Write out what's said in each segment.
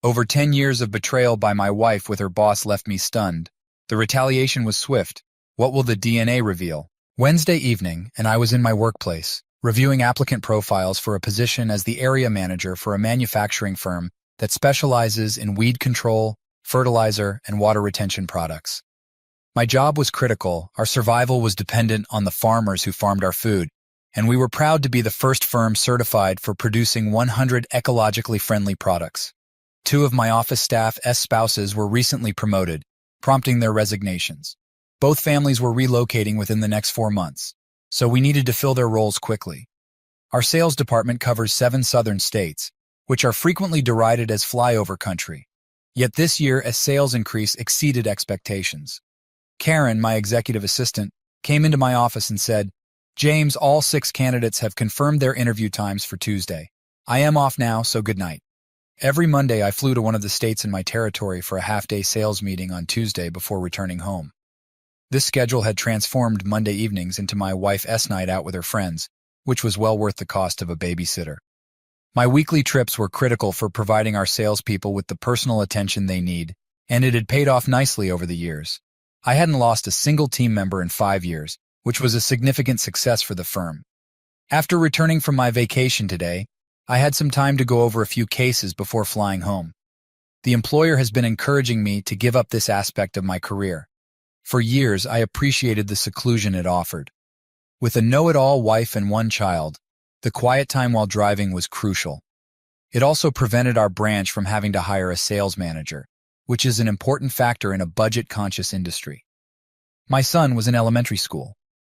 Over 10 years of betrayal by my wife with her boss left me stunned. The retaliation was swift. What will the DNA reveal? Wednesday evening, and I was in my workplace, reviewing applicant profiles for a position as the area manager for a manufacturing firm that specializes in weed control, fertilizer, and water retention products. My job was critical. Our survival was dependent on the farmers who farmed our food, and we were proud to be the first firm certified for producing 100 ecologically friendly products. Two of my office staff's spouses were recently promoted, prompting their resignations. Both families were relocating within the next 4 months, so we needed to fill their roles quickly. Our sales department covers 7 southern states, which are frequently derided as flyover country. Yet this year, a sales increase exceeded expectations. Karen, my executive assistant, came into my office and said, "James, all 6 candidates have confirmed their interview times for Tuesday. I am off now, so good night." Every Monday, I flew to one of the states in my territory for a half-day sales meeting on Tuesday before returning home. This schedule had transformed Monday evenings into my wife's night out with her friends, which was well worth the cost of a babysitter. My weekly trips were critical for providing our salespeople with the personal attention they need, and it had paid off nicely over the years. I hadn't lost a single team member in 5 years, which was a significant success for the firm. After returning from my vacation today, I had some time to go over a few cases before flying home. The employer has been encouraging me to give up this aspect of my career. For years, I appreciated the seclusion it offered. With a know-it-all wife and 1 child, the quiet time while driving was crucial. It also prevented our branch from having to hire a sales manager, which is an important factor in a budget-conscious industry. My son was in elementary school.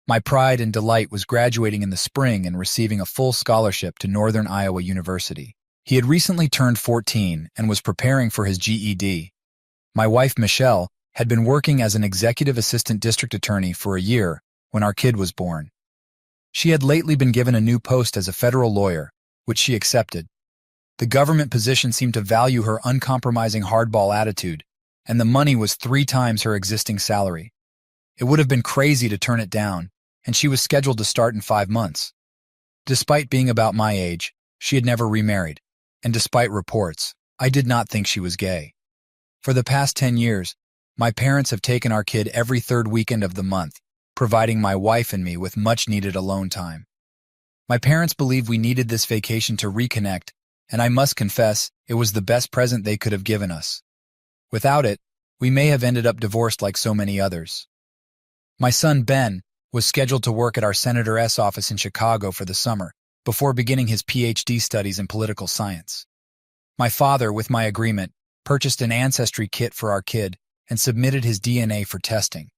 My pride and delight was graduating in the spring and receiving a full scholarship to Northern Iowa University. He had recently turned 14 and was preparing for his GED. My wife, Michelle, had been working as an executive assistant district attorney for a year when our kid was born. She had lately been given a new post as a federal lawyer, which she accepted. The government position seemed to value her uncompromising hardball attitude, and the money was 3 times her existing salary. It would have been crazy to turn it down, and she was scheduled to start in 5 months. Despite being about my age, she had never remarried, and despite reports, I did not think she was gay. For the past 10 years, my parents have taken our kid every 3rd weekend of the month, providing my wife and me with much-needed alone time. My parents believed we needed this vacation to reconnect, and I must confess, it was the best present they could have given us. Without it, we may have ended up divorced like so many others. My son, Ben, was scheduled to work at our senator's office in Chicago for the summer, before beginning his PhD studies in political science. My father, with my agreement, purchased an ancestry kit for our kid and submitted his DNA for testing.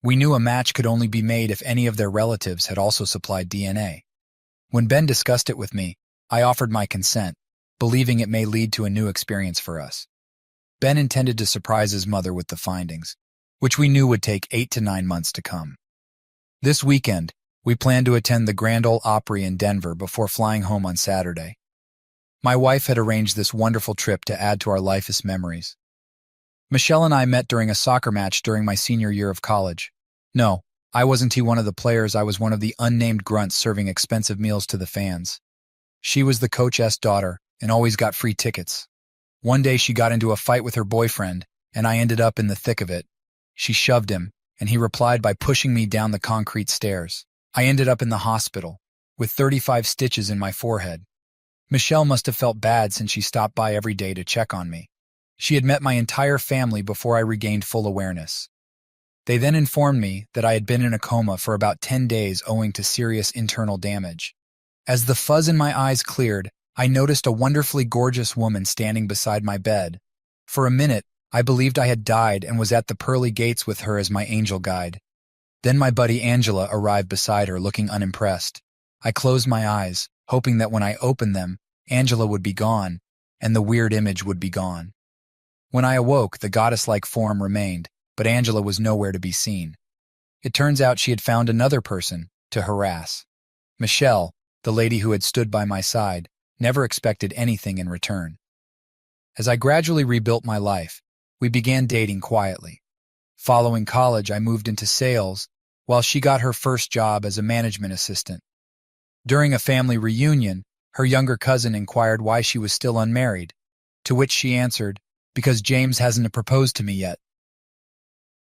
We knew a match could only be made if any of their relatives had also supplied DNA. When Ben discussed it with me, I offered my consent, believing it may lead to a new experience for us. Ben intended to surprise his mother with the findings, which we knew would take 8 to 9 months to come. This weekend, we planned to attend the Grand Ole Opry in Denver before flying home on Saturday. My wife had arranged this wonderful trip to add to our life's memories. Michelle and I met during a soccer match during my senior year of college. No, I wasn't one of the players. I was one of the unnamed grunts serving expensive meals to the fans. She was the coach's daughter and always got free tickets. One day she got into a fight with her boyfriend, and I ended up in the thick of it. She shoved him, and he replied by pushing me down the concrete stairs. I ended up in the hospital, with 35 stitches in my forehead. Michelle must have felt bad since she stopped by every day to check on me. She had met my entire family before I regained full awareness. They then informed me that I had been in a coma for about 10 days owing to serious internal damage. As the fuzz in my eyes cleared, I noticed a wonderfully gorgeous woman standing beside my bed. For a minute, I believed I had died and was at the pearly gates with her as my angel guide. Then my buddy Angela arrived beside her, looking unimpressed. I closed my eyes, hoping that when I opened them, Angela would be gone, and the weird image would be gone. When I awoke, the goddess-like form remained, but Angela was nowhere to be seen. It turns out she had found another person to harass. Michelle, the lady who had stood by my side, never expected anything in return. As I gradually rebuilt my life, we began dating quietly. Following college, I moved into sales, while she got her first job as a management assistant. During a family reunion, her younger cousin inquired why she was still unmarried. To which she answered, "Because James hasn't proposed to me yet."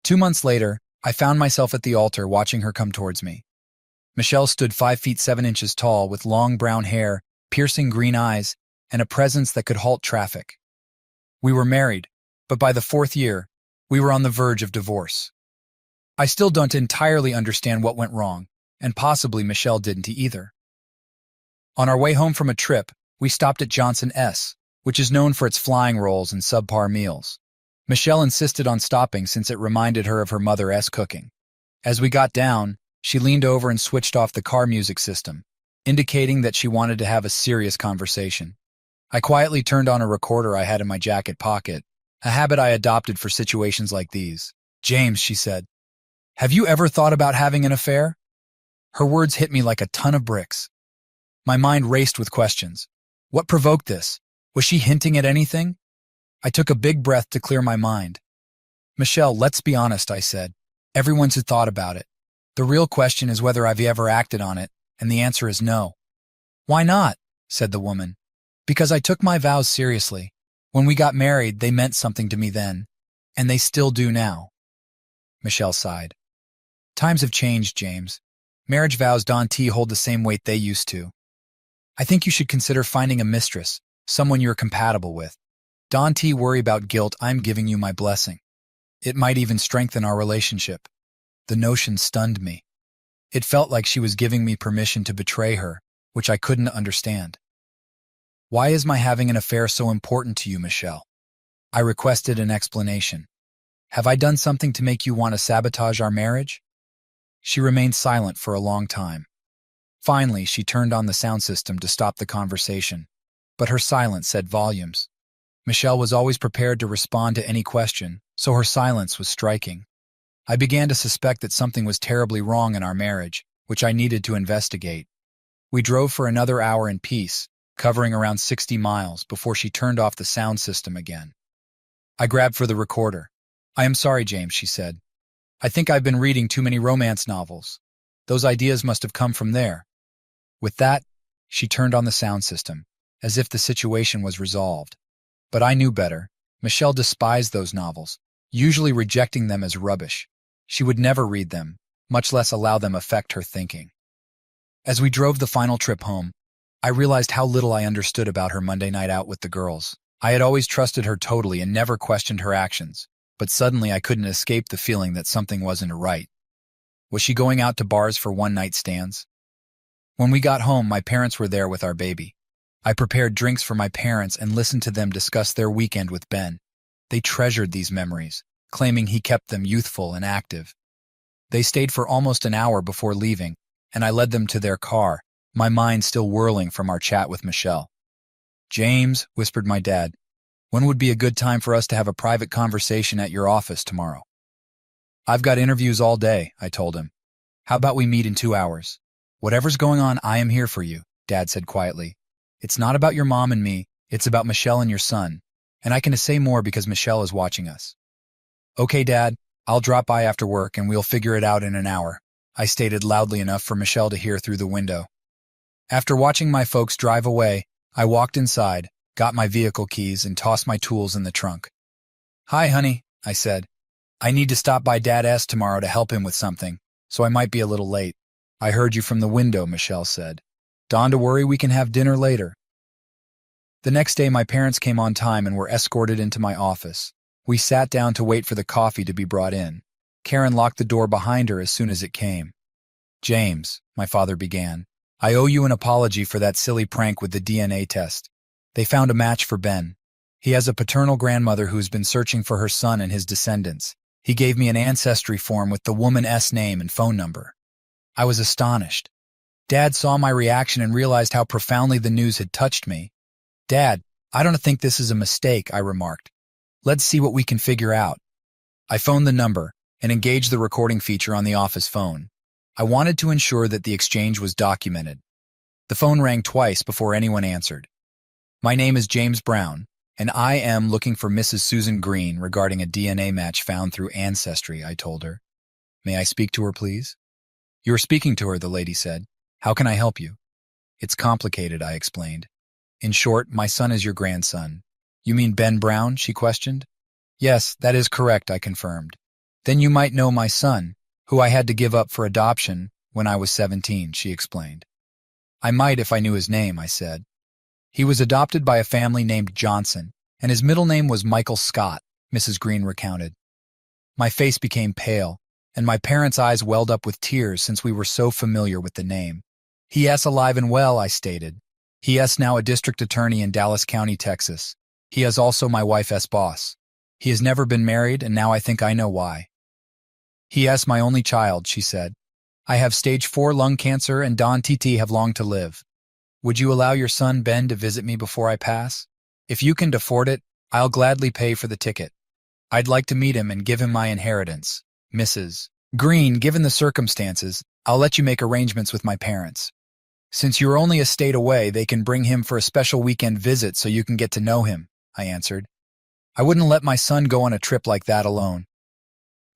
2 months later, I found myself at the altar watching her come towards me. Michelle stood 5 feet 7 inches tall with long brown hair, piercing green eyes, and a presence that could halt traffic. We were married, but by the 4th year, we were on the verge of divorce. I still don't entirely understand what went wrong, and possibly Michelle didn't either. On our way home from a trip, we stopped at Johnson S., which is known for its flying rolls and subpar meals. Michelle insisted on stopping since it reminded her of her mother's cooking. As we got down, she leaned over and switched off the car music system, indicating that she wanted to have a serious conversation. I quietly turned on a recorder I had in my jacket pocket, a habit I adopted for situations like these. "James," she said, "have you ever thought about having an affair?" Her words hit me like a ton of bricks. My mind raced with questions. What provoked this? Was she hinting at anything? I took a big breath to clear my mind. "Michelle, let's be honest," I said. "Everyone's had thought about it. The real question is whether I've ever acted on it, and the answer is no." "Why not?" said the woman. "Because I took my vows seriously. When we got married, they meant something to me then, and they still do now." Michelle sighed. "Times have changed, James. Marriage vows don't hold the same weight they used to. I think you should consider finding a mistress, someone you're compatible with. Don't worry about guilt. I'm giving you my blessing. It might even strengthen our relationship." The notion stunned me. It felt like she was giving me permission to betray her, which I couldn't understand. "Why is my having an affair so important to you, Michelle?" I requested an explanation. "Have I done something to make you want to sabotage our marriage?" She remained silent for a long time. Finally, she turned on the sound system to stop the conversation, but her silence said volumes. Michelle was always prepared to respond to any question, so her silence was striking. I began to suspect that something was terribly wrong in our marriage, which I needed to investigate. We drove for another hour in peace, covering around 60 miles before she turned off the sound system again. I grabbed for the recorder. "I am sorry, James," she said. "I think I've been reading too many romance novels. Those ideas must have come from there." With that, she turned on the sound system, as if the situation was resolved. But I knew better. Michelle despised those novels, usually rejecting them as rubbish. She would never read them, much less allow them affect her thinking. As we drove the final trip home, I realized how little I understood about her Monday night out with the girls. I had always trusted her totally and never questioned her actions, but suddenly I couldn't escape the feeling that something wasn't right. Was she going out to bars for one-night stands? When we got home, my parents were there with our baby. I prepared drinks for my parents and listened to them discuss their weekend with Ben. They treasured these memories, claiming he kept them youthful and active. They stayed for almost an hour before leaving, and I led them to their car, my mind still whirling from our chat with Michelle. "James," whispered my dad, "when would be a good time for us to have a private conversation at your office tomorrow?" "I've got interviews all day," I told him. "How about we meet in 2 hours? Whatever's going on, I am here for you," Dad said quietly. "It's not about your mom and me, it's about Michelle and your son, and I can say more because Michelle is watching us." "Okay, Dad, I'll drop by after work and we'll figure it out in an hour," I stated loudly enough for Michelle to hear through the window. After watching my folks drive away, I walked inside, got my vehicle keys, and tossed my tools in the trunk. "Hi, honey," I said. "I need to stop by Dad's tomorrow to help him with something, so I might be a little late." "I heard you from the window," Michelle said. "Don't worry, we can have dinner later." The next day, my parents came on time and were escorted into my office. We sat down to wait for the coffee to be brought in. Karen locked the door behind her as soon as it came. "James," my father began, "I owe you an apology for that silly prank with the DNA test. They found a match for Ben. He has a paternal grandmother who's been searching for her son and his descendants. He gave me an ancestry form with the woman's name and phone number." I was astonished. Dad saw my reaction and realized how profoundly the news had touched me. "Dad, I don't think this is a mistake," I remarked. "Let's see what we can figure out." I phoned the number and engaged the recording feature on the office phone. I wanted to ensure that the exchange was documented. The phone rang twice before anyone answered. "My name is James Brown, and I am looking for Mrs. Susan Green regarding a DNA match found through Ancestry," I told her. "May I speak to her, please?" "You're speaking to her," the lady said. "How can I help you?" "It's complicated," I explained. "In short, my son is your grandson. You mean Ben Brown? She questioned. Yes, that is correct, I confirmed. Then you might know my son, who I had to give up for adoption when I was 17, she explained. I might if I knew his name, I said. He was adopted by a family named Johnson, and his middle name was Michael Scott, Mrs. Green recounted. My face became pale, and my parents' eyes welled up with tears since we were so familiar with the name. He is alive and well, I stated. He is now a district attorney in Dallas County, Texas. He is also my wife's boss. He has never been married, and now I think I know why. He is my only child, she said. I have stage 4 lung cancer and Don TT have long to live. Would you allow your son Ben to visit me before I pass? If you can afford it, I'll gladly pay for the ticket. I'd like to meet him and give him my inheritance. Mrs. Green, given the circumstances, I'll let you make arrangements with my parents. Since you're only a state away, they can bring him for a special weekend visit so you can get to know him, I answered. I wouldn't let my son go on a trip like that alone.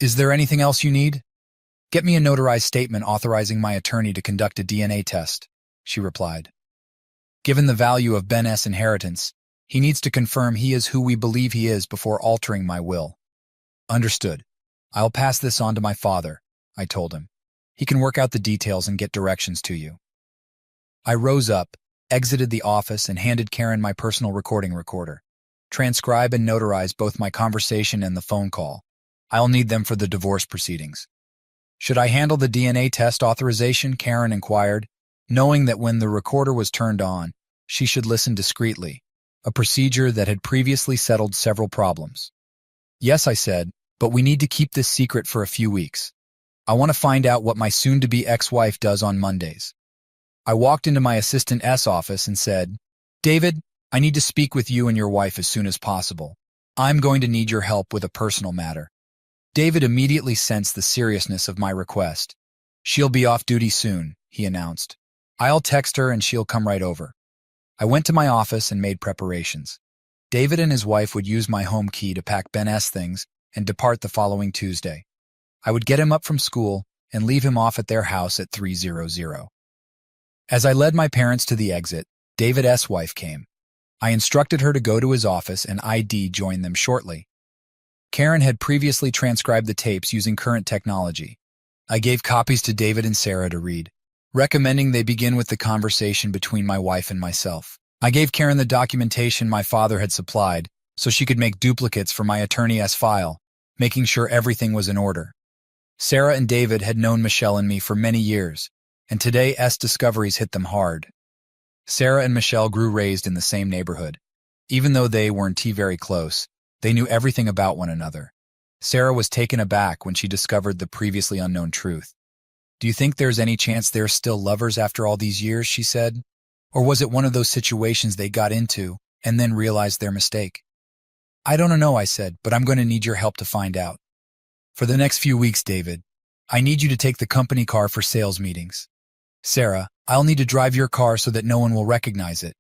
Is there anything else you need? Get me a notarized statement authorizing my attorney to conduct a DNA test, she replied. Given the value of Ben's inheritance, he needs to confirm he is who we believe he is before altering my will. Understood. I'll pass this on to my father, I told him. He can work out the details and get directions to you. I rose up, exited the office, and handed Karen my personal recording recorder. Transcribe and notarize both my conversation and the phone call. I'll need them for the divorce proceedings. Should I handle the DNA test authorization? Karen inquired, knowing that when the recorder was turned on, she should listen discreetly, a procedure that had previously settled several problems. Yes, I said, but we need to keep this secret for a few weeks. I want to find out what my soon-to-be ex-wife does on Mondays. I walked into my assistant's office and said, David, I need to speak with you and your wife as soon as possible. I'm going to need your help with a personal matter. David immediately sensed the seriousness of my request. She'll be off duty soon, he announced. I'll text her and she'll come right over. I went to my office and made preparations. David and his wife would use my home key to pack Ben's things and depart the following Tuesday. I would get him up from school and leave him off at their house at 3:00. As I led my parents to the exit, David's wife came. I instructed her to go to his office and ID join them shortly. Karen had previously transcribed the tapes using current technology. I gave copies to David and Sarah to read, recommending they begin with the conversation between my wife and myself. I gave Karen the documentation my father had supplied so she could make duplicates for my attorney's file, making sure everything was in order. Sarah and David had known Michelle and me for many years, and today's discoveries hit them hard. Sarah and Michelle grew raised in the same neighborhood. Even though they weren't very close, they knew everything about one another. Sarah was taken aback when she discovered the previously unknown truth. Do you think there's any chance they're still lovers after all these years, she said? Or was it one of those situations they got into and then realized their mistake? I don't know, I said, but I'm going to need your help to find out. For the next few weeks, David, I need you to take the company car for sales meetings. Sarah, I'll need to drive your car so that no one will recognize it.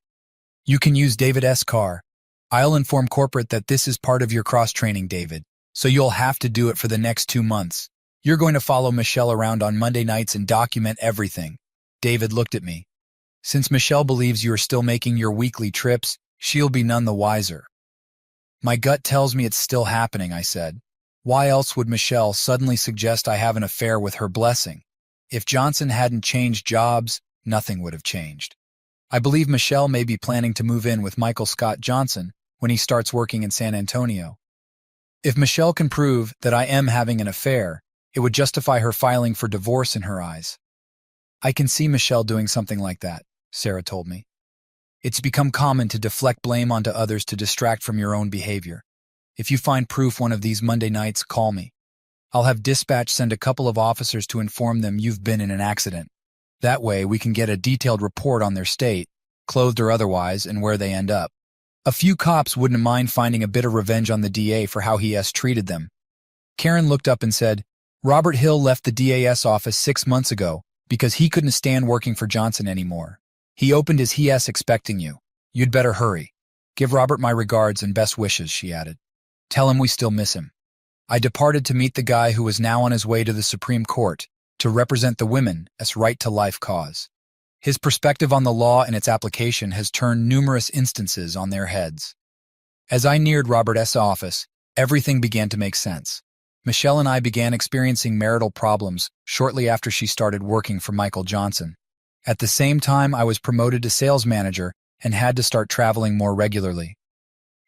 You can use David's car. I'll inform corporate that this is part of your cross-training, David, so you'll have to do it for the next 2 months. You're going to follow Michelle around on Monday nights and document everything. David looked at me. Since Michelle believes you are still making your weekly trips, she'll be none the wiser. My gut tells me it's still happening, I said. Why else would Michelle suddenly suggest I have an affair with her blessing? If Johnson hadn't changed jobs, nothing would have changed. I believe Michelle may be planning to move in with Michael Scott Johnson when he starts working in San Antonio. If Michelle can prove that I am having an affair, it would justify her filing for divorce in her eyes. I can see Michelle doing something like that, Sarah told me. It's become common to deflect blame onto others to distract from your own behavior. If you find proof one of these Monday nights, call me. I'll have dispatch send a couple of officers to inform them you've been in an accident. That way we can get a detailed report on their state, clothed or otherwise, and where they end up. A few cops wouldn't mind finding a bit of revenge on the DA for how he has treated them. Karen looked up and said, Robert Hill left the DA's office 6 months ago because he couldn't stand working for Johnson anymore. He opened his HES expecting you. You'd better hurry. Give Robert my regards and best wishes, she added. Tell him we still miss him. I departed to meet the guy who was now on his way to the Supreme Court to represent the women's right-to-life cause. His perspective on the law and its application has turned numerous instances on their heads. As I neared Robert S. office, everything began to make sense. Michelle and I began experiencing marital problems shortly after she started working for Michael Johnson. At the same time, I was promoted to sales manager and had to start traveling more regularly.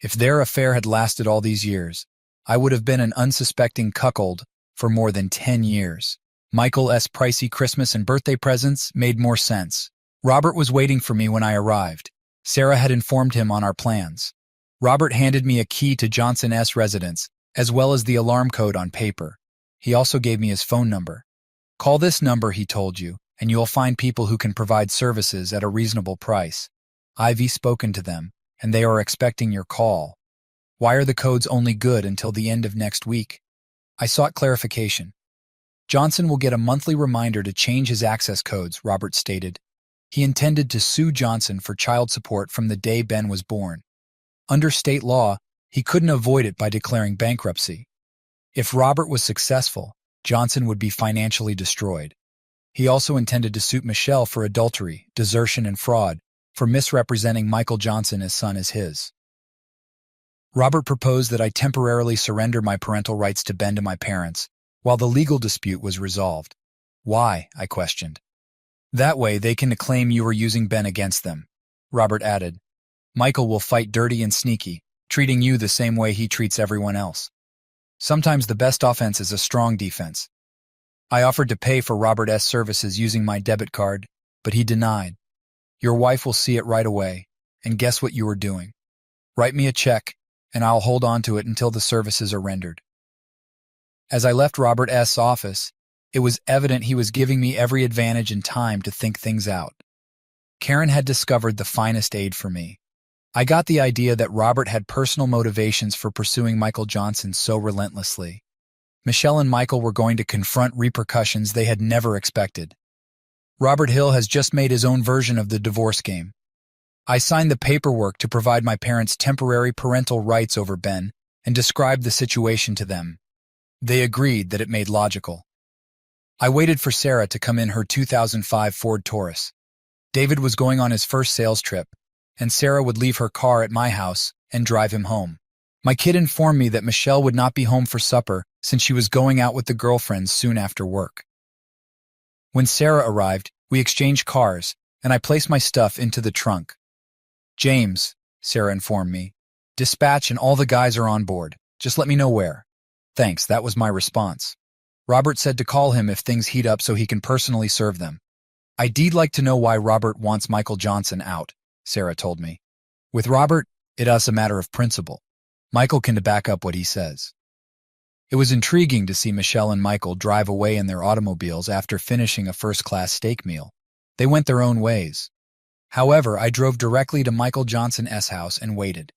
If their affair had lasted all these years, I would have been an unsuspecting cuckold for more than 10 years. Michael S. pricey Christmas and birthday presents made more sense. Robert was waiting for me when I arrived. Sarah had informed him on our plans. Robert handed me a key to Johnson S. residence, as well as the alarm code on paper. He also gave me his phone number. Call this number, he told you, and you'll find people who can provide services at a reasonable price. I've spoken to them, and they are expecting your call. Why are the codes only good until the end of next week? I sought clarification. Johnson will get a monthly reminder to change his access codes, Robert stated. He intended to sue Johnson for child support from the day Ben was born. Under state law, he couldn't avoid it by declaring bankruptcy. If Robert was successful, Johnson would be financially destroyed. He also intended to suit Michelle for adultery, desertion, and fraud, for misrepresenting Michael Johnson's son as his. Robert proposed that I temporarily surrender my parental rights to Ben to my parents, while the legal dispute was resolved. Why? I questioned. That way they can claim you were using Ben against them, Robert added. Michael will fight dirty and sneaky, treating you the same way he treats everyone else. Sometimes the best offense is a strong defense. I offered to pay for Robert S. services using my debit card, but he denied. Your wife will see it right away, and guess what you were doing? Write me a check, and I'll hold on to it until the services are rendered. As I left Robert S.'s office, it was evident he was giving me every advantage and time to think things out. Karen had discovered the finest aid for me. I got the idea that Robert had personal motivations for pursuing Michael Johnson so relentlessly. Michelle and Michael were going to confront repercussions they had never expected. Robert Hill has just made his own version of the divorce game. I signed the paperwork to provide my parents temporary parental rights over Ben and described the situation to them. They agreed that it made logical. I waited for Sarah to come in her 2005 Ford Taurus. David was going on his first sales trip, and Sarah would leave her car at my house and drive him home. My kid informed me that Michelle would not be home for supper since she was going out with the girlfriends soon after work. When Sarah arrived, we exchanged cars, and I placed my stuff into the trunk. James, Sarah informed me, dispatch and all the guys are on board. Just let me know where. Thanks, that was my response. Robert said to call him if things heat up so he can personally serve them. I'd like to know why Robert wants Michael Johnson out, Sarah told me. With Robert, it's a matter of principle. Michael can back up what he says. It was intriguing to see Michelle and Michael drive away in their automobiles after finishing a first-class steak meal. They went their own ways. However, I drove directly to Michael Johnson's house and waited.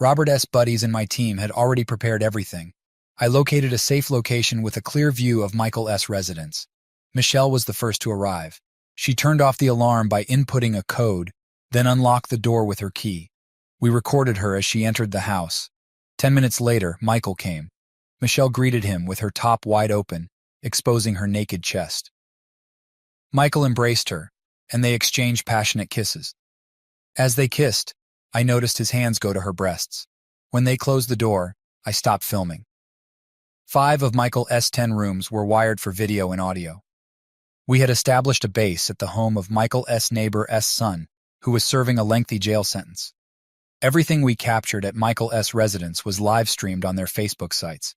Robert S. buddies and my team had already prepared everything. I located a safe location with a clear view of Michael S. residence. Michelle was the first to arrive. She turned off the alarm by inputting a code, then unlocked the door with her key. We recorded her as she entered the house. 10 minutes later, Michael came. Michelle greeted him with her top wide open, exposing her naked chest. Michael embraced her, and they exchanged passionate kisses. As they kissed, I noticed his hands go to her breasts. When they closed the door, I stopped filming. 5 of Michael's 10 rooms were wired for video and audio. We had established a base at the home of Michael's neighbor's son, who was serving a lengthy jail sentence. Everything we captured at Michael's residence was live-streamed on their Facebook sites.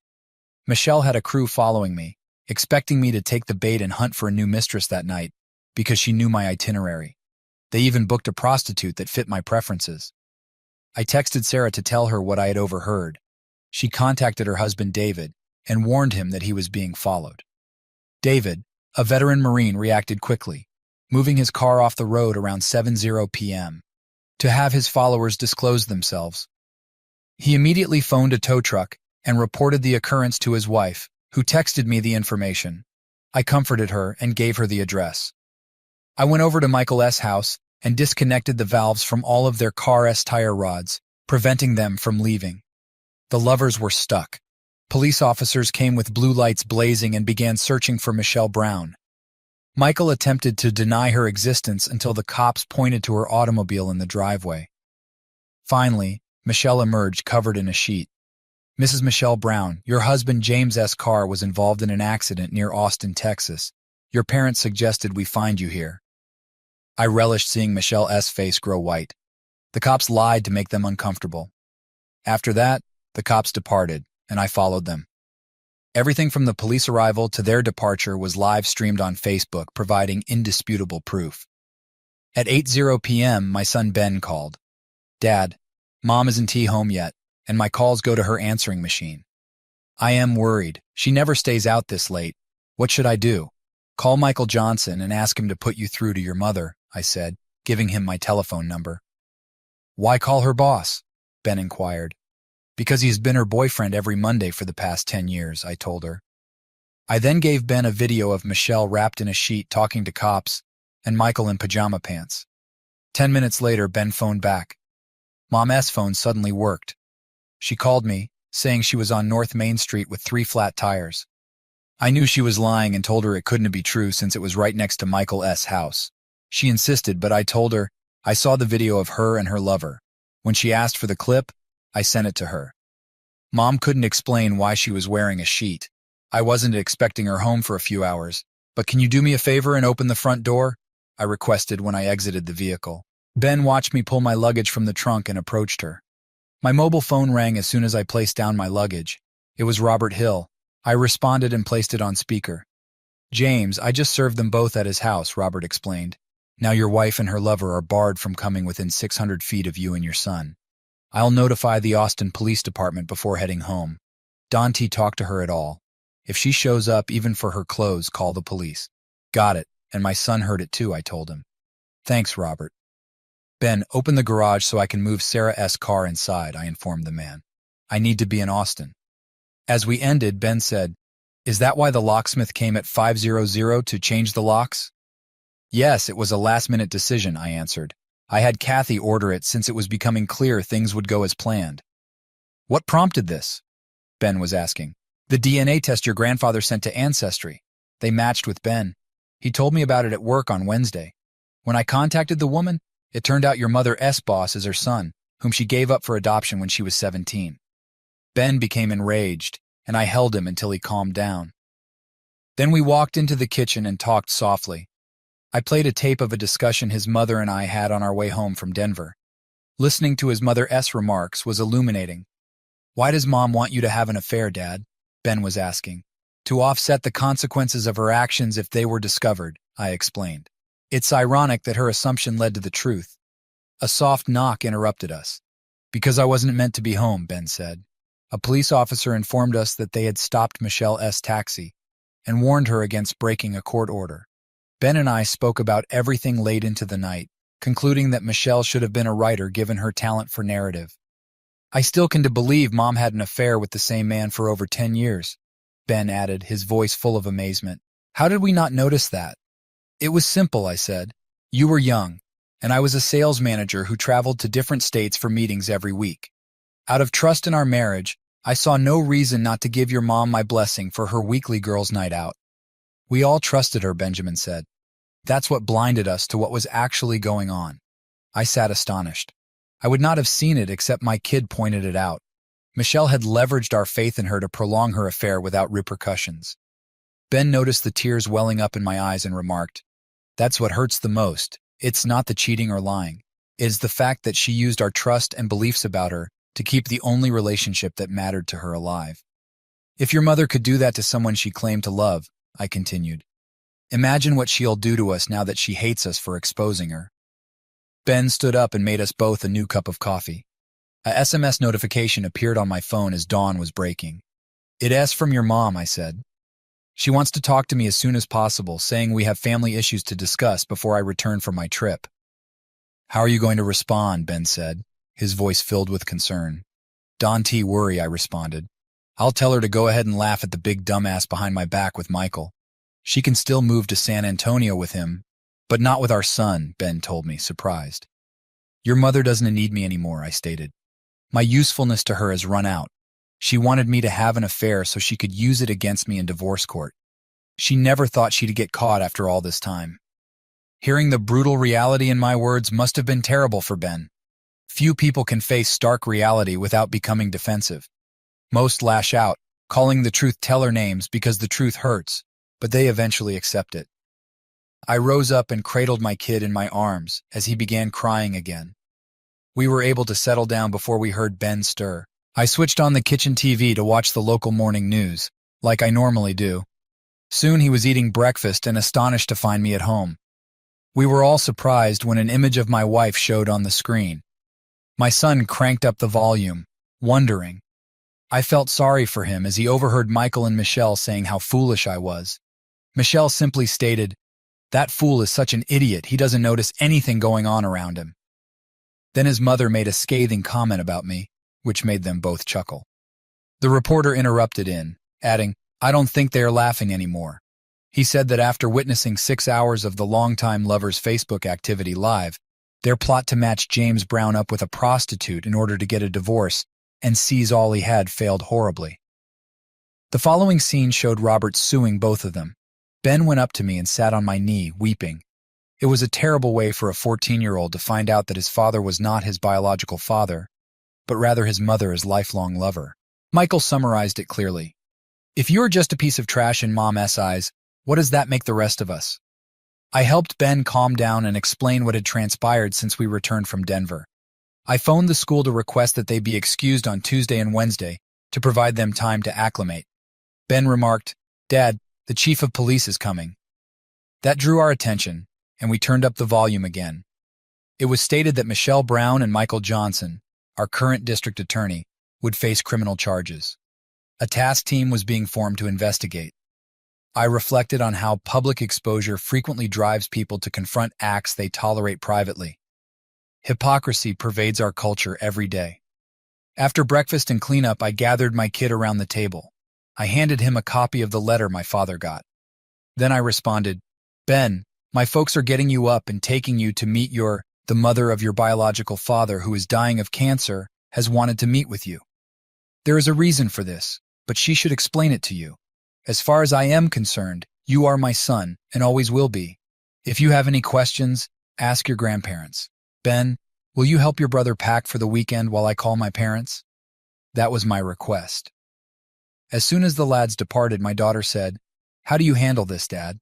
Michelle had a crew following me, expecting me to take the bait and hunt for a new mistress that night, because she knew my itinerary. They even booked a prostitute that fit my preferences. I texted Sarah to tell her what I had overheard. She contacted her husband David and warned him that he was being followed. David, a veteran Marine, reacted quickly, moving his car off the road around 7:00 p.m. to have his followers disclose themselves. He immediately phoned a tow truck and reported the occurrence to his wife, who texted me the information. I comforted her and gave her the address. I went over to Michael's house and disconnected the valves from all of their car's tire rods, preventing them from leaving. The lovers were stuck. Police officers came with blue lights blazing and began searching for Michelle Brown. Michael attempted to deny her existence until the cops pointed to her automobile in the driveway. Finally, Michelle emerged covered in a sheet. Mrs. Michelle Brown, your husband James S. Carr was involved in an accident near Austin, Texas. Your parents suggested we find you here. I relished seeing Michelle S.'s face grow white. The cops lied to make them uncomfortable. After that, the cops departed, and I followed them. Everything from the police arrival to their departure was live streamed on Facebook, providing indisputable proof. At 8:00 p.m., my son Ben called. Dad, Mom isn't home yet, and my calls go to her answering machine. I am worried. She never stays out this late. What should I do? Call Michael Johnson and ask him to put you through to your mother, I said, giving him my telephone number. Why call her boss? Ben inquired. Because he's been her boyfriend every Monday for the past 10 years, I told her. I then gave Ben a video of Michelle wrapped in a sheet talking to cops and Michael in pajama pants. 10 minutes later, Ben phoned back. Mom's phone suddenly worked. She called me, saying she was on North Main Street with 3 flat tires. I knew she was lying and told her it couldn't be true since it was right next to Michael S.'s house. She insisted, but I told her I saw the video of her and her lover. When she asked for the clip, I sent it to her. Mom couldn't explain why she was wearing a sheet. I wasn't expecting her home for a few hours, but can you do me a favor and open the front door? I requested when I exited the vehicle. Ben watched me pull my luggage from the trunk and approached her. My mobile phone rang as soon as I placed down my luggage. It was Robert Hill. I responded and placed it on speaker. James, I just served them both at his house, Robert explained. Now your wife and her lover are barred from coming within 600 feet of you and your son. I'll notify the Austin Police Department before heading home. Don't talk to her at all. If she shows up, even for her clothes, call the police. Got it, and my son heard it too, I told him. Thanks, Robert. Ben, open the garage so I can move Sarah S. car inside, I informed the man. I need to be in Austin. As we ended, Ben said, Is that why the locksmith came at 5:00 to change the locks? Yes, it was a last-minute decision, I answered. I had Kathy order it since it was becoming clear things would go as planned. What prompted this? Ben was asking. The DNA test your grandfather sent to Ancestry. They matched with Ben. He told me about it at work on Wednesday. When I contacted the woman, it turned out your mother's boss is her son, whom she gave up for adoption when she was 17. Ben became enraged, and I held him until he calmed down. Then we walked into the kitchen and talked softly. I played a tape of a discussion his mother and I had on our way home from Denver. Listening to his mother's remarks was illuminating. Why does Mom want you to have an affair, Dad? Ben was asking. To offset the consequences of her actions if they were discovered, I explained. It's ironic that her assumption led to the truth. A soft knock interrupted us. Because I wasn't meant to be home, Ben said. A police officer informed us that they had stopped Michelle's taxi and warned her against breaking a court order. Ben and I spoke about everything late into the night, concluding that Michelle should have been a writer given her talent for narrative. I still can believe Mom had an affair with the same man for over 10 years, Ben added, his voice full of amazement. How did we not notice that? It was simple, I said. You were young, and I was a sales manager who traveled to different states for meetings every week. Out of trust in our marriage, I saw no reason not to give your mom my blessing for her weekly girls' night out. We all trusted her, Benjamin said. That's what blinded us to what was actually going on. I sat astonished. I would not have seen it except my kid pointed it out. Michelle had leveraged our faith in her to prolong her affair without repercussions. Ben noticed the tears welling up in my eyes and remarked, That's what hurts the most. It's not the cheating or lying. It is the fact that she used our trust and beliefs about her to keep the only relationship that mattered to her alive. If your mother could do that to someone she claimed to love, I continued, imagine what she'll do to us now that she hates us for exposing her. Ben stood up and made us both a new cup of coffee. A SMS notification appeared on my phone as dawn was breaking. It's from your mom, I said. She wants to talk to me as soon as possible, saying we have family issues to discuss before I return from my trip. How are you going to respond? Ben said, his voice filled with concern. Don't worry, I responded. I'll tell her to go ahead and laugh at the big dumbass behind my back with Michael. She can still move to San Antonio with him, but not with our son, Ben told me, surprised. Your mother doesn't need me anymore, I stated. My usefulness to her has run out. She wanted me to have an affair so she could use it against me in divorce court. She never thought she'd get caught after all this time. Hearing the brutal reality in my words must have been terrible for Ben. Few people can face stark reality without becoming defensive. Most lash out, calling the truth teller names because the truth hurts, but they eventually accept it. I rose up and cradled my kid in my arms as he began crying again. We were able to settle down before we heard Ben stir. I switched on the kitchen TV to watch the local morning news, like I normally do. Soon he was eating breakfast and astonished to find me at home. We were all surprised when an image of my wife showed on the screen. My son cranked up the volume, wondering. I felt sorry for him as he overheard Michael and Michelle saying how foolish I was. Michelle simply stated, "That fool is such an idiot, he doesn't notice anything going on around him." Then his mother made a scathing comment about me, which made them both chuckle. The reporter interrupted adding, "I don't think they are laughing anymore." He said that after witnessing 6 hours of the longtime lover's Facebook activity live, their plot to match James Brown up with a prostitute in order to get a divorce and seize all he had failed horribly. The following scene showed Robert suing both of them. Ben went up to me and sat on my knee, weeping. It was a terrible way for a 14-year-old to find out that his father was not his biological father, but rather his mother's lifelong lover. Michael summarized it clearly. "If you're just a piece of trash in Mom's eyes, what does that make the rest of us?" I helped Ben calm down and explain what had transpired since we returned from Denver. I phoned the school to request that they be excused on Tuesday and Wednesday to provide them time to acclimate. Ben remarked, "Dad, the chief of police is coming." That drew our attention, and we turned up the volume again. It was stated that Michelle Brown and Michael Johnson, our current district attorney, would face criminal charges. A task team was being formed to investigate. I reflected on how public exposure frequently drives people to confront acts they tolerate privately. Hypocrisy pervades our culture every day. After breakfast and cleanup, I gathered my kid around the table. I handed him a copy of the letter my father got. Then I responded, "Ben, my folks are getting you up and taking you to meet the mother of your biological father who is dying of cancer, has wanted to meet with you. There is a reason for this, but she should explain it to you. As far as I am concerned, you are my son and always will be. If you have any questions, ask your grandparents. Ben, will you help your brother pack for the weekend while I call my parents?" That was my request. As soon as the lads departed, my daughter said, "How do you handle this, Dad?"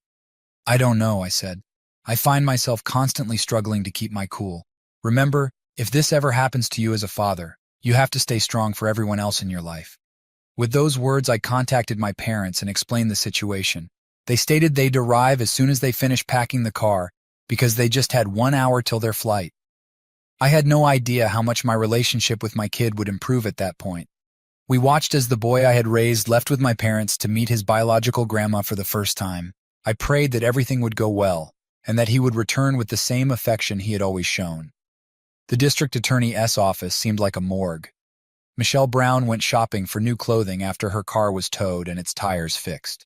"I don't know," I said. "I find myself constantly struggling to keep my cool. Remember, if this ever happens to you as a father, you have to stay strong for everyone else in your life." With those words, I contacted my parents and explained the situation. They stated they'd arrive as soon as they finished packing the car because they just had 1 hour till their flight. I had no idea how much my relationship with my kid would improve at that point. We watched as the boy I had raised left with my parents to meet his biological grandma for the first time. I prayed that everything would go well and that he would return with the same affection he had always shown. The district attorney's office seemed like a morgue. Michelle Brown went shopping for new clothing after her car was towed and its tires fixed.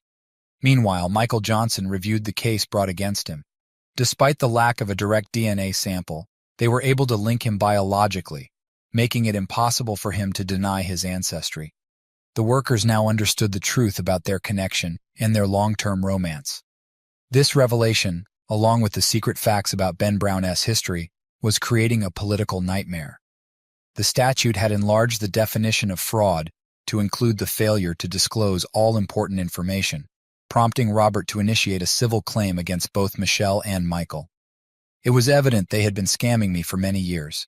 Meanwhile, Michael Johnson reviewed the case brought against him. Despite the lack of a direct DNA sample, they were able to link him biologically, making it impossible for him to deny his ancestry. The workers now understood the truth about their connection and their long-term romance. This revelation, along with the secret facts about Ben Brown's history, was creating a political nightmare. The statute had enlarged the definition of fraud to include the failure to disclose all important information, prompting Robert to initiate a civil claim against both Michelle and Michael. It was evident they had been scamming me for many years.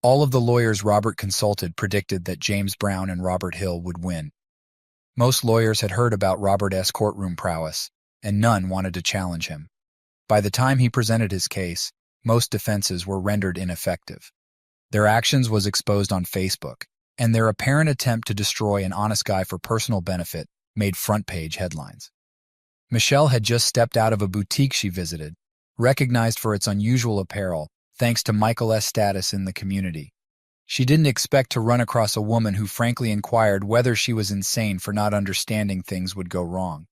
All of the lawyers Robert consulted predicted that James Brown and Robert Hill would win. Most lawyers had heard about Robert's courtroom prowess, and none wanted to challenge him. By the time he presented his case, most defenses were rendered ineffective. Their actions was exposed on Facebook, and their apparent attempt to destroy an honest guy for personal benefit made front-page headlines. Michelle had just stepped out of a boutique she visited, recognized for its unusual apparel, thanks to Michael's status in the community. She didn't expect to run across a woman who frankly inquired whether she was insane for not understanding things would go wrong.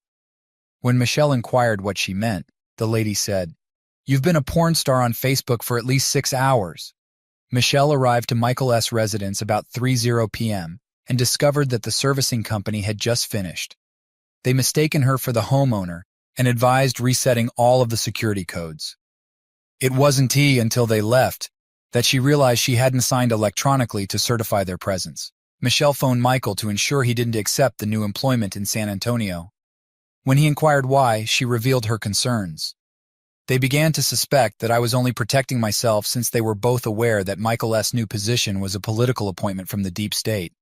When Michelle inquired what she meant, the lady said, "You've been a porn star on Facebook for at least 6 hours." Michelle arrived to Michael's residence about 3:00 p.m. and discovered that the servicing company had just finished. They mistaken her for the homeowner and advised resetting all of the security codes. It wasn't until they left that she realized she hadn't signed electronically to certify their presence. Michelle phoned Michael to ensure he didn't accept the new employment in San Antonio. When he inquired why, she revealed her concerns. They began to suspect that I was only protecting myself since they were both aware that Michael's new position was a political appointment from the deep state.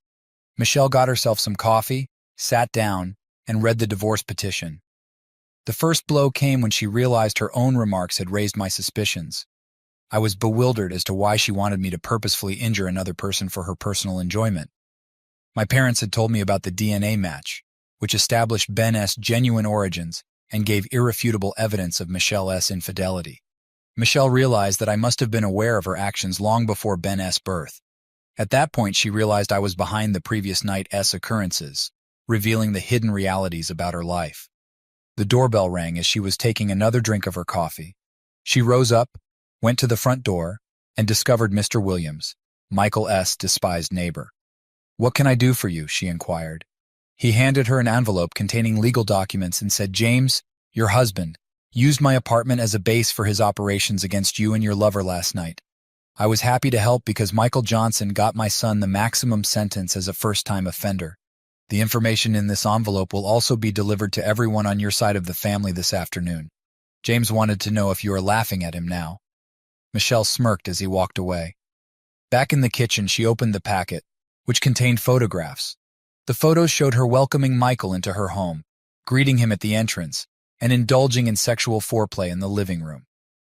Michelle got herself some coffee, sat down, and read the divorce petition. The first blow came when she realized her own remarks had raised my suspicions. I was bewildered as to why she wanted me to purposefully injure another person for her personal enjoyment. My parents had told me about the DNA match, which established Ben's genuine origins and gave irrefutable evidence of Michelle's infidelity. Michelle realized that I must have been aware of her actions long before Ben's birth. At that point, she realized I was behind the previous night's occurrences, revealing the hidden realities about her life. The doorbell rang as she was taking another drink of her coffee. She rose up, went to the front door, and discovered Mr. Williams, Michael's despised neighbor. "What can I do for you?" she inquired. He handed her an envelope containing legal documents and said, "James, your husband, used my apartment as a base for his operations against you and your lover last night. I was happy to help because Michael Johnson got my son the maximum sentence as a first-time offender. The information in this envelope will also be delivered to everyone on your side of the family this afternoon." James wanted to know if you are laughing at him now. Michelle smirked as he walked away. Back in the kitchen, she opened the packet, which contained photographs. The photos showed her welcoming Michael into her home, greeting him at the entrance, and indulging in sexual foreplay in the living room.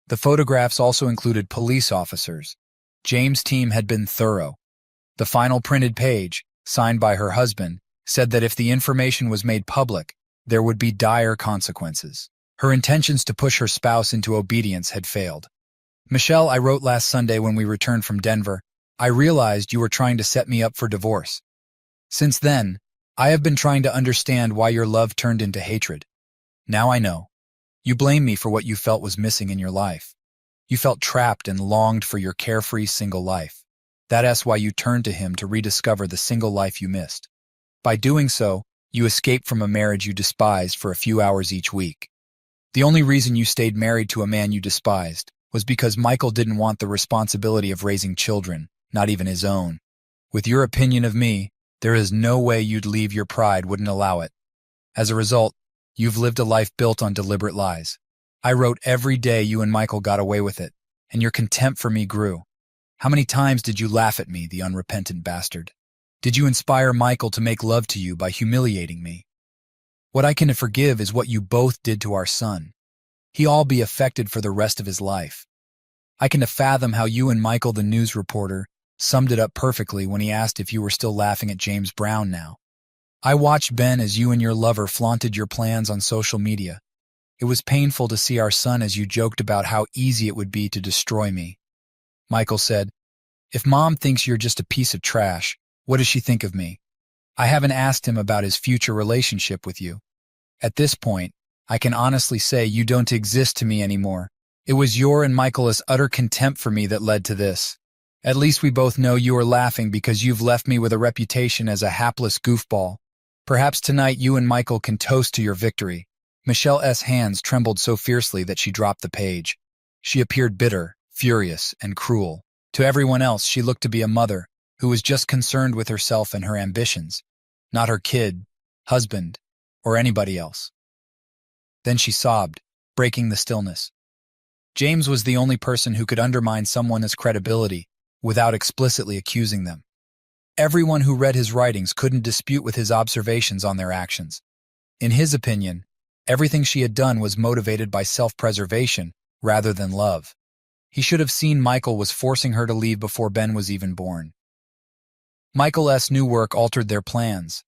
The photographs also included police officers. James' team had been thorough. The final printed page, signed by her husband, said that if the information was made public, there would be dire consequences. Her intentions to push her spouse into obedience had failed. "Michelle, I wrote last Sunday when we returned from Denver. I realized you were trying to set me up for divorce. Since then, I have been trying to understand why your love turned into hatred. Now I know. You blame me for what you felt was missing in your life. You felt trapped and longed for your carefree single life. That's why you turned to him to rediscover the single life you missed. By doing so, you escaped from a marriage you despised for a few hours each week. The only reason you stayed married to a man you despised was because Michael didn't want the responsibility of raising children, not even his own. With your opinion of me, there is no way you'd leave. Your pride wouldn't allow it. As a result, you've lived a life built on deliberate lies. I wrote every day you and Michael got away with it, and your contempt for me grew. How many times did you laugh at me, the unrepentant bastard? Did you inspire Michael to make love to you by humiliating me? What I can forgive is what you both did to our son. He'll be affected for the rest of his life. I can fathom how you and Michael, the news reporter, summed it up perfectly when he asked if you were still laughing at James Brown now. I watched Ben as you and your lover flaunted your plans on social media. It was painful to see our son as you joked about how easy it would be to destroy me. Michael said, "If Mom thinks you're just a piece of trash, what does she think of me?" I haven't asked him about his future relationship with you. At this point, I can honestly say you don't exist to me anymore. It was your and Michael's utter contempt for me that led to this. At least we both know you are laughing because you've left me with a reputation as a hapless goofball. Perhaps tonight you and Michael can toast to your victory." Michelle's hands trembled so fiercely that she dropped the page. She appeared bitter, furious, and cruel. To everyone else, she looked to be a mother who was just concerned with herself and her ambitions, not her kid, husband, or anybody else. Then she sobbed, breaking the stillness. James was the only person who could undermine someone's credibility without explicitly accusing them. Everyone who read his writings couldn't dispute with his observations on their actions. In his opinion, everything she had done was motivated by self-preservation rather than love. He should have seen Michael was forcing her to leave before Ben was even born. Michael's new work altered their plans.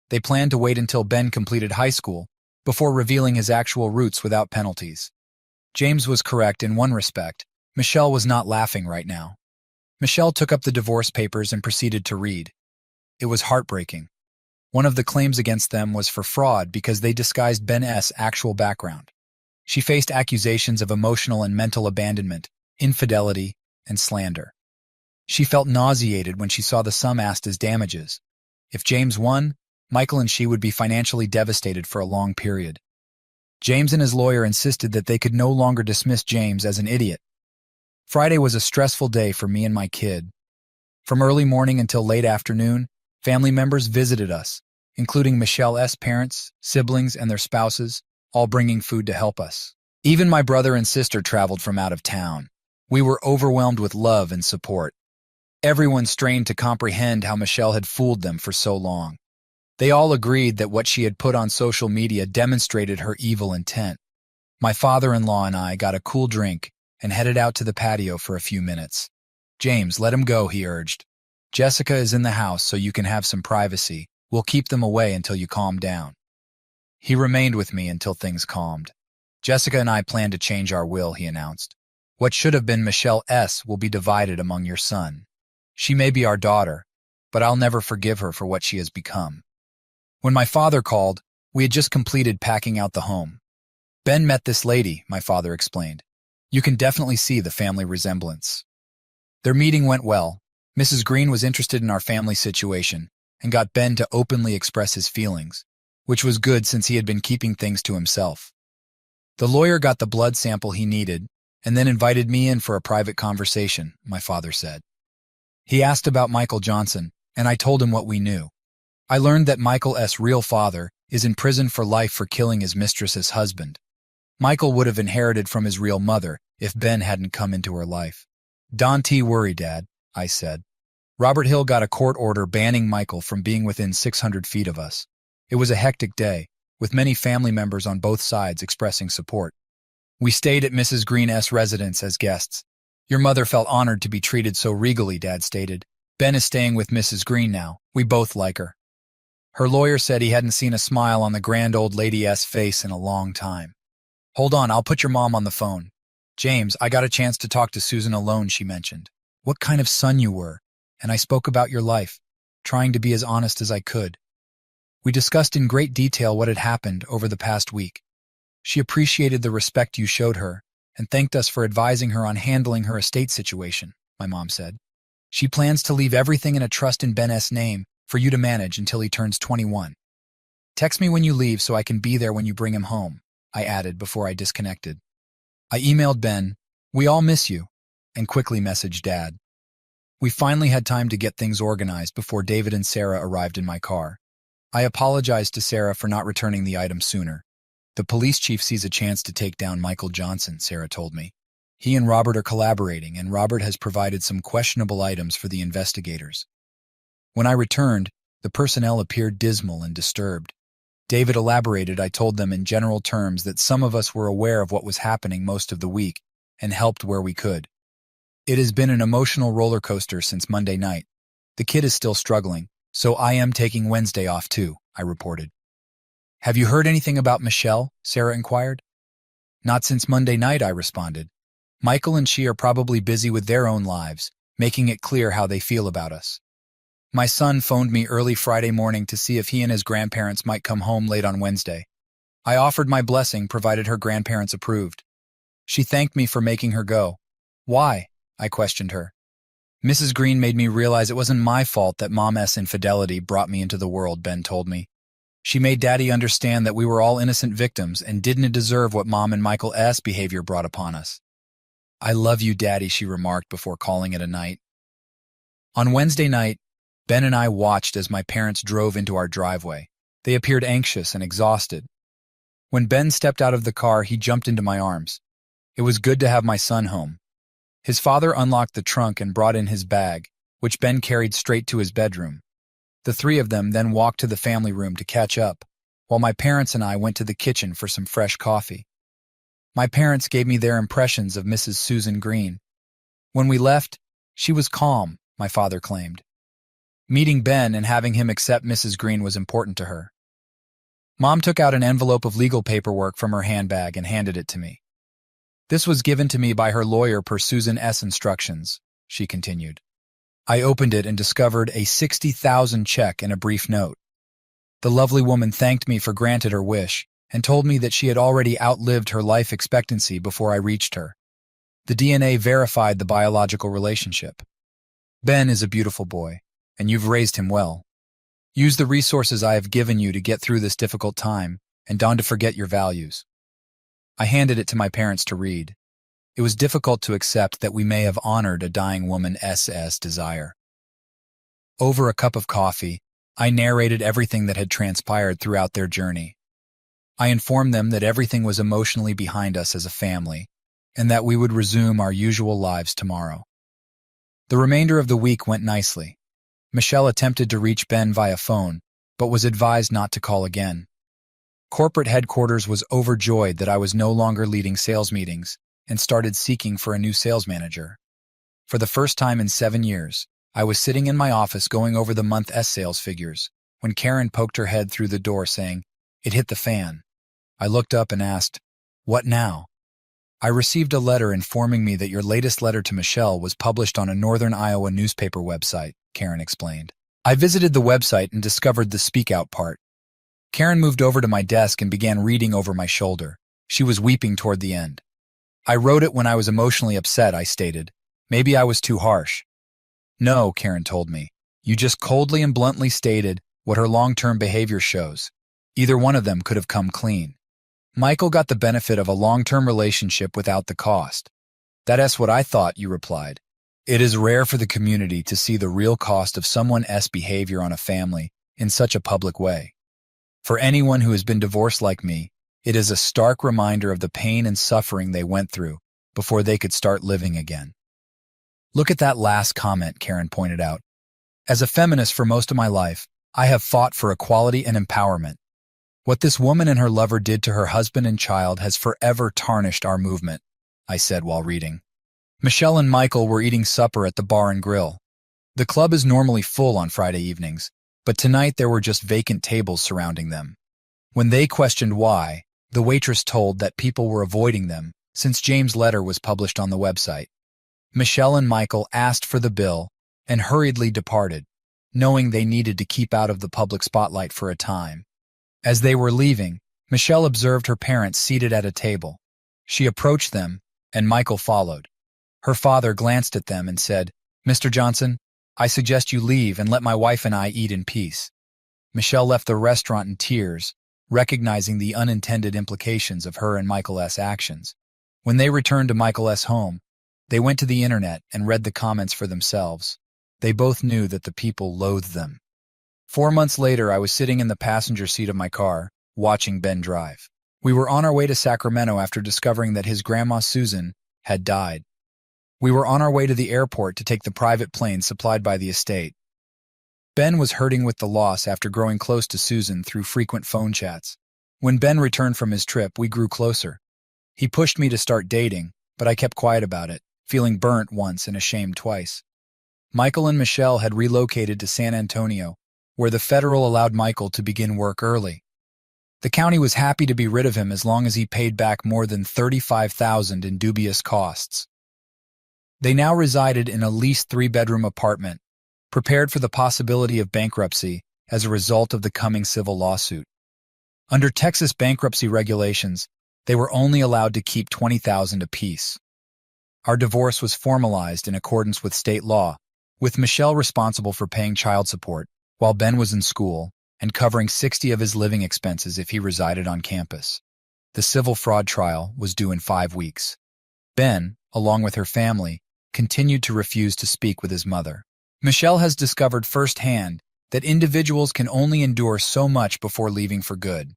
They planned to wait until Ben completed high school before revealing his actual roots without penalties. James was correct in one respect. Michelle was not laughing right now. Michelle took up the divorce papers and proceeded to read. It was heartbreaking. One of the claims against them was for fraud because they disguised Ben's actual background. She faced accusations of emotional and mental abandonment, infidelity, and slander. She felt nauseated when she saw the sum asked as damages. If James won, Michael and she would be financially devastated for a long period. James and his lawyer insisted that they could no longer dismiss James as an idiot. Friday was a stressful day for me and my kid. From early morning until late afternoon, family members visited us, including Michelle S. parents, siblings, and their spouses, all bringing food to help us. Even my brother and sister traveled from out of town. We were overwhelmed with love and support. Everyone strained to comprehend how Michelle had fooled them for so long. They all agreed that what she had put on social media demonstrated her evil intent. My father-in-law and I got a cool drink and headed out to the patio for a few minutes. "James, let him go," he urged. "Jessica is in the house, so you can have some privacy. We'll keep them away until you calm down." He remained with me until things calmed. "Jessica and I plan to change our will," he announced. "What should have been Michelle S. will be divided among your son. She may be our daughter, but I'll never forgive her for what she has become." When my father called, we had just completed packing out the home. "Ben met this lady," my father explained. "You can definitely see the family resemblance." Their meeting went well. Mrs. Green was interested in our family situation and got Ben to openly express his feelings, which was good since he had been keeping things to himself. The lawyer got the blood sample he needed and then invited me in for a private conversation, my father said. He asked about Michael Johnson, and I told him what we knew. I learned that Michael S.'s real father is in prison for life for killing his mistress's husband. Michael would have inherited from his real mother if Ben hadn't come into her life. "Don't worry, Dad," I said. Robert Hill got a court order banning Michael from being within 600 feet of us. It was a hectic day, with many family members on both sides expressing support. We stayed at Mrs. Green's residence as guests. "Your mother felt honored to be treated so regally," Dad stated. "Ben is staying with Mrs. Green now. We both like her." Her lawyer said he hadn't seen a smile on the grand old lady's face in a long time. "Hold on, I'll put your mom on the phone." "James, I got a chance to talk to Susan alone," she mentioned. "What kind of son you were, and I spoke about your life, trying to be as honest as I could." We discussed in great detail what had happened over the past week. She appreciated the respect you showed her and thanked us for advising her on handling her estate situation, my mom said. "She plans to leave everything in a trust in Ben's name for you to manage until he turns 21. Text me when you leave so I can be there when you bring him home," I added before I disconnected. I emailed Ben, "We all miss you," and quickly messaged Dad. We finally had time to get things organized before David and Sarah arrived in my car. I apologized to Sarah for not returning the item sooner. "The police chief sees a chance to take down Michael Johnson," Sarah told me. "He and Robert are collaborating, and Robert has provided some questionable items for the investigators." When I returned, the personnel appeared dismal and disturbed. David elaborated. I told them in general terms that some of us were aware of what was happening most of the week and helped where we could. "It has been an emotional roller coaster since Monday night. The kid is still struggling, so I am taking Wednesday off too," I reported. "Have you heard anything about Michelle?" Sarah inquired. "Not since Monday night," I responded. "Michael and she are probably busy with their own lives, making it clear how they feel about us. My son phoned me early Friday morning to see if he and his grandparents might come home late on Wednesday. I offered my blessing provided her grandparents approved. She thanked me for making her go." "Why?" I questioned her. "Mrs. Green made me realize it wasn't my fault that Mom's infidelity brought me into the world," Ben told me. "She made Daddy understand that we were all innocent victims and didn't deserve what Mom and Michael's behavior brought upon us." "I love you, Daddy," she remarked before calling it a night. On Wednesday night, Ben and I watched as my parents drove into our driveway. They appeared anxious and exhausted. When Ben stepped out of the car, he jumped into my arms. It was good to have my son home. His father unlocked the trunk and brought in his bag, which Ben carried straight to his bedroom. The three of them then walked to the family room to catch up, while my parents and I went to the kitchen for some fresh coffee. My parents gave me their impressions of Mrs. Susan Green. When we left, she was calm, my father claimed. Meeting Ben and having him accept Mrs. Green was important to her. Mom took out an envelope of legal paperwork from her handbag and handed it to me. "This was given to me by her lawyer per Susan's instructions," she continued. I opened it and discovered a $60,000 check and a brief note. The lovely woman thanked me for granting her wish and told me that she had already outlived her life expectancy before I reached her. The DNA verified the biological relationship. "Ben is a beautiful boy, and you've raised him well. Use the resources I have given you to get through this difficult time, and don't forget your values." I handed it to my parents to read. It was difficult to accept that we may have honored a dying woman's desire. Over a cup of coffee, I narrated everything that had transpired throughout their journey. I informed them that everything was emotionally behind us as a family, and that we would resume our usual lives tomorrow. The remainder of the week went nicely. Michelle attempted to reach Ben via phone, but was advised not to call again. Corporate headquarters was overjoyed that I was no longer leading sales meetings and started seeking for a new sales manager. For the first time in 7 years, I was sitting in my office going over the month's sales figures when Karen poked her head through the door saying, "It hit the fan." I looked up and asked, "What now?" "I received a letter informing me that your latest letter to Michelle was published on a Northern Iowa newspaper website," Karen explained. I visited the website and discovered the speak out part. Karen moved over to my desk and began reading over my shoulder. She was weeping toward the end. "I wrote it when I was emotionally upset," I stated. "Maybe I was too harsh." "No," Karen told me. "You just coldly and bluntly stated what her long-term behavior shows. Either one of them could have come clean. Michael got the benefit of a long-term relationship without the cost." "That's what I thought," you replied. "It is rare for the community to see the real cost of someone's behavior on a family in such a public way. For anyone who has been divorced like me, it is a stark reminder of the pain and suffering they went through before they could start living again." "Look at that last comment," Karen pointed out. "As a feminist for most of my life, I have fought for equality and empowerment. What this woman and her lover did to her husband and child has forever tarnished our movement," I said while reading. Michelle and Michael were eating supper at the bar and grill. The club is normally full on Friday evenings, but tonight there were just vacant tables surrounding them. When they questioned why, the waitress told that people were avoiding them since James' letter was published on the website. Michelle and Michael asked for the bill and hurriedly departed, knowing they needed to keep out of the public spotlight for a time. As they were leaving, Michelle observed her parents seated at a table. She approached them, and Michael followed. Her father glanced at them and said, "Mr. Johnson, I suggest you leave and let my wife and I eat in peace." Michelle left the restaurant in tears, recognizing the unintended implications of her and Michael's actions. When they returned to Michael's home, they went to the internet and read the comments for themselves. They both knew that the people loathed them. 4 months later, I was sitting in the passenger seat of my car, watching Ben drive. We were on our way to Sacramento after discovering that his grandma Susan had died. We were on our way to the airport to take the private plane supplied by the estate. Ben was hurting with the loss after growing close to Susan through frequent phone chats. When Ben returned from his trip, we grew closer. He pushed me to start dating, but I kept quiet about it, feeling burnt once and ashamed twice. Michael and Michelle had relocated to San Antonio, where the federal allowed Michael to begin work early. The county was happy to be rid of him as long as he paid back more than $35,000 in dubious costs. They now resided in a leased 3-bedroom apartment, prepared for the possibility of bankruptcy as a result of the coming civil lawsuit. Under Texas bankruptcy regulations, they were only allowed to keep $20,000 apiece. Our divorce was formalized in accordance with state law, with Michelle responsible for paying child support while Ben was in school and covering 60 of his living expenses if he resided on campus. The civil fraud trial was due in 5 weeks. Ben, along with her family, continued to refuse to speak with his mother. Michelle has discovered firsthand that individuals can only endure so much before leaving for good.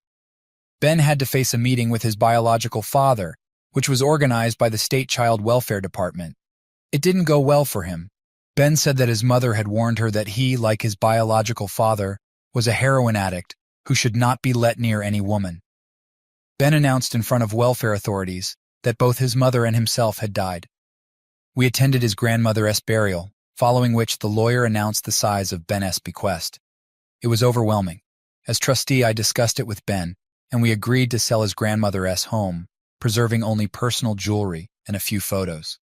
Ben had to face a meeting with his biological father, which was organized by the state child welfare department. It didn't go well for him. Ben said that his mother had warned her that he, like his biological father, was a heroin addict who should not be let near any woman. Ben announced in front of welfare authorities that both his mother and himself had died. We attended his grandmother's burial, following which the lawyer announced the size of Ben's bequest. It was overwhelming. As trustee, I discussed it with Ben, and we agreed to sell his grandmother's home, preserving only personal jewelry and a few photos.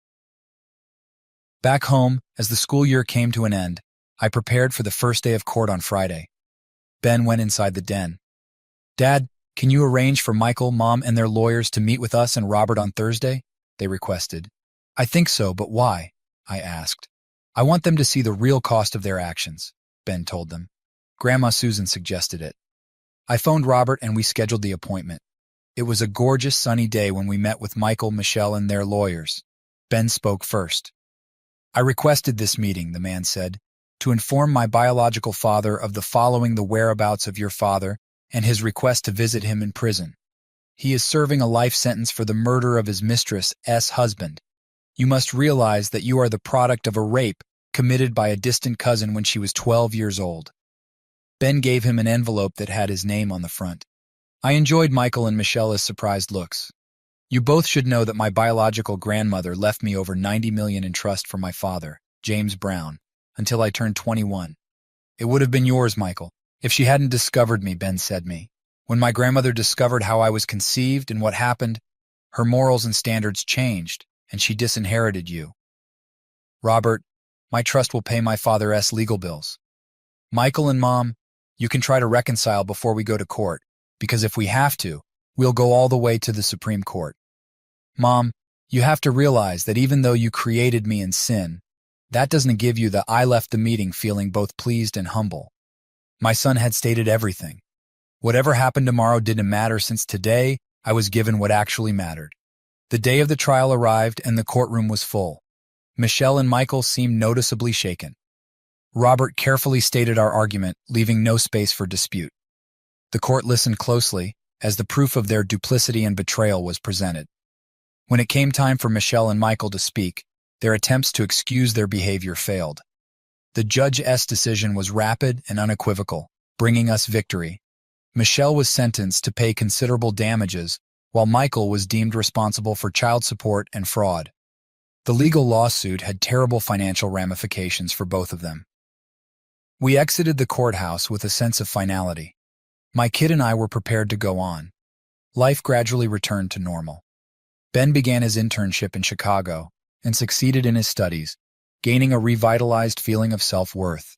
Back home, as the school year came to an end, I prepared for the first day of court on Friday. Ben went inside the den. "Dad, can you arrange for Michael, Mom, and their lawyers to meet with us and Robert on Thursday?" they requested. "I think so, but why?" I asked. "I want them to see the real cost of their actions," Ben told them. Grandma Susan suggested it. I phoned Robert and we scheduled the appointment. It was a gorgeous sunny day when we met with Michael, Michelle, and their lawyers. Ben spoke first. I requested this meeting, the man said, to inform my biological father of the following: the whereabouts of your father and his request to visit him in prison. He is serving a life sentence for the murder of his mistress's husband. You must realize that you are the product of a rape committed by a distant cousin when she was 12 years old. Ben gave him an envelope that had his name on the front. I enjoyed Michael and Michelle's surprised looks. You both should know that my biological grandmother left me over $90 million in trust for my father, James Brown, until I turned 21. It would have been yours, Michael, if she hadn't discovered me, Ben said me. When my grandmother discovered how I was conceived and what happened, her morals and standards changed, and she disinherited you. Robert, my trust will pay my father's legal bills. Michael and Mom, you can try to reconcile before we go to court, because if we have to, we'll go all the way to the Supreme Court. Mom, you have to realize that even though you created me in sin, that doesn't give you the I left the meeting feeling both pleased and humble. My son had stated everything. Whatever happened tomorrow didn't matter, since today I was given what actually mattered. The day of the trial arrived and the courtroom was full. Michelle and Michael seemed noticeably shaken. Robert carefully stated our argument, leaving no space for dispute. The court listened closely as the proof of their duplicity and betrayal was presented. When it came time for Michelle and Michael to speak, their attempts to excuse their behavior failed. The judge's decision was rapid and unequivocal, bringing us victory. Michelle was sentenced to pay considerable damages, while Michael was deemed responsible for child support and fraud. The legal lawsuit had terrible financial ramifications for both of them. We exited the courthouse with a sense of finality. My kid and I were prepared to go on. Life gradually returned to normal. Ben began his internship in Chicago and succeeded in his studies, gaining a revitalized feeling of self-worth.